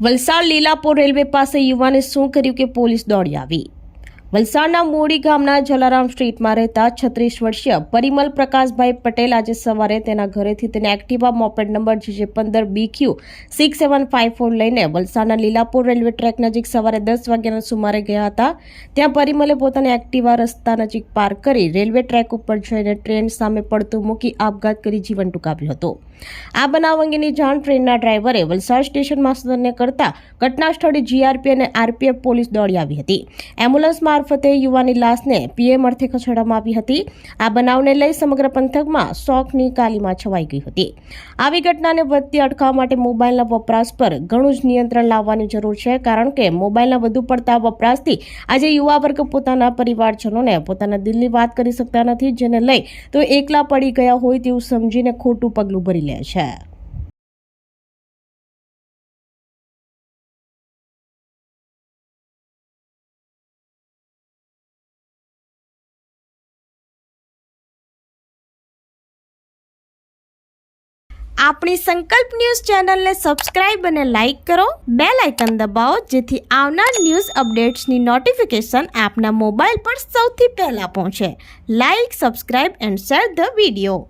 Valsad Lilapor railway પાસે યુવાને શું કર્યું કે પોલીસ દોડી આવી। વલસાડના મોડી ગામના જલારામ સ્ટ્રીટમાં રહેતા 36 વર્ષીય પરિમલ પ્રકાશભાઈ પટેલ આજે સવારે તેના ઘરેથી તેને એક્ટિવા મોપેડ નંબર GJ15BQ6754 લઈને વલસાડના લીલાપોર રેલવે ટ્રેક નજીક સવારે 10 વાગ્યાના સુમારે ગયા હતા। ત્યાં પરિમલે પોતાની એક્ટિવા રસ્તા નજીક પાર્ક કરી રેલવે ટ્રેક ઉપર જઈને ટ્રેન સામે પડતું મૂકી આપઘાત કરી જીવન ટૂંકાવ્યું હતું। આ બનાવ અંગેની જાણ ટ્રેનના ડ્રાઈવરે વલસાડ સ્ટેશન માસ્ટરને કરતા ઘટના સ્થળે GRP અને RPF પોલીસ દોડી આવી હતી। એમ્બ્યુલન્સ મારફતે યુવાની લાશને PM અર્થે ખસેડવામાં આવી હતી। આ બનાવને લઈ સમગ્ર પંથકમાં શોકની કાલીમાં છવાઈ ગઈ હતી। આવી ઘટનાને વધતી અટકાવવા માટે મોબાઈલના વપરાશ પર ઘણું જ નિયંત્રણ લાવવાની જરૂર છે, કારણ કે મોબાઈલના વધુ પડતા વપરાશથી આજે યુવા વર્ગ પોતાના પરિવારજનોને પોતાના દિલની વાત કરી શકતા નથી, જેને લઈ તો એકલા પડી ગયા હોય તેવું સમજીને ખોટું પગલું ભરી લે છે। આપણી સંકલ્પ ન્યૂઝ ચેનલને સબસ્ક્રાઇબ અને લાઇક કરો, બેલ આઇકન દબાવો, જેથી આવનાર ન્યૂઝ અપડેટ્સની નોટિફિકેશન આપના મોબાઈલ પર સૌથી પહેલા પહોંચે। Like, subscribe and share the video.